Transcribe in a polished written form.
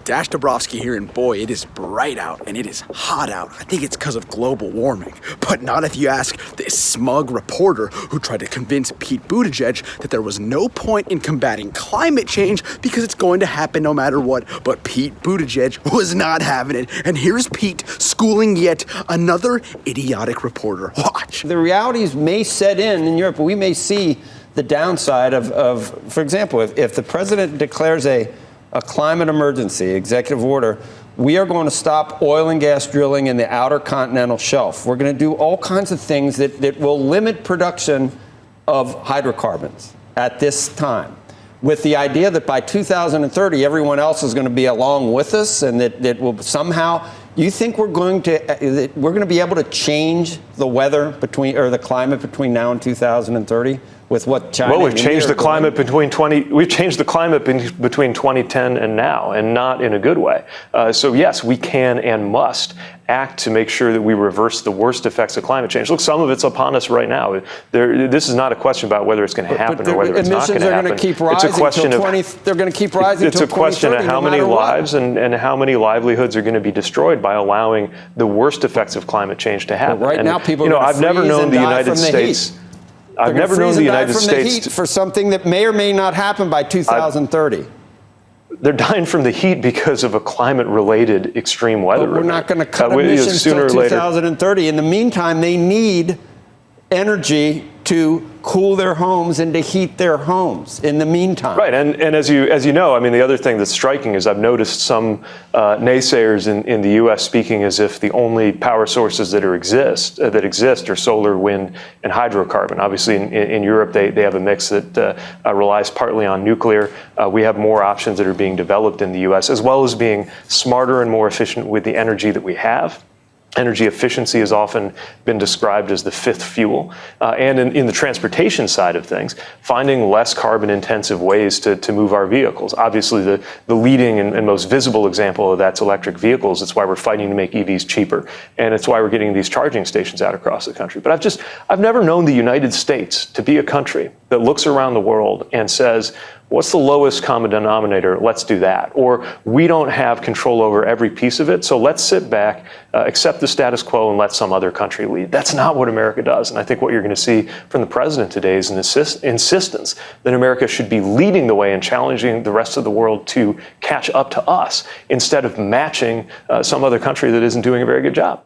Dash Dobrofsky here, and boy, it is bright out and it is hot out. I think it's because of global warming, but not if you ask this smug reporter who tried to convince Pete Buttigieg that there was no point in combating climate change because it's going to happen no matter what. But Pete Buttigieg was not having it, and here's Pete schooling yet another idiotic reporter. Watch. The realities may set in Europe, but we may see the downside of for example, if the president declares a climate emergency, executive order, we are going to stop oil and gas drilling in the outer continental shelf. We're going to do all kinds of things that will limit production of hydrocarbons at this time, with the idea that by 2030, everyone else is going to be along with us, and that will somehow, you think we're going to be able to change the weather or the climate between now and 2030? With what China we've changed the climate between 2010 and now, and not in a good way. So yes, we can and must act to make sure that we reverse the worst effects of climate change. Look, some of it's upon us right now. This is not a question about whether it's going to happen or whether it's not going to happen. It's a question of they're going to keep rising. It's a question of how many lives and how many livelihoods are going to be destroyed by allowing the worst effects of climate change to happen. But right now, people are I've never known the United States. I've never known the United States for something that may or may not happen by 2030. They're dying from the heat because of a climate-related extreme weather. But we're not going to cut emissions until 2030. In the meantime, they need energy to cool their homes and to heat their homes in the meantime. Right, and as you know, I mean, the other thing that's striking is I've noticed some naysayers in the U.S. speaking as if the only power sources that exist are solar, wind, and hydrocarbon. Obviously, in Europe, they have a mix that relies partly on nuclear. We have more options that are being developed in the U.S., as well as being smarter and more efficient with the energy that we have. Energy efficiency has often been described as the fifth fuel. And in the transportation side of things, finding less carbon-intensive ways to move our vehicles. Obviously, the leading and most visible example of that's electric vehicles. It's why we're fighting to make EVs cheaper. And it's why we're getting these charging stations out across the country. But I've never known the United States to be a country that looks around the world and says, what's the lowest common denominator? Let's do that. Or we don't have control over every piece of it, so let's sit back, accept the status quo, and let some other country lead. That's not what America does. And I think what you're going to see from the president today is an insistence that America should be leading the way and challenging the rest of the world to catch up to us instead of matching some other country that isn't doing a very good job.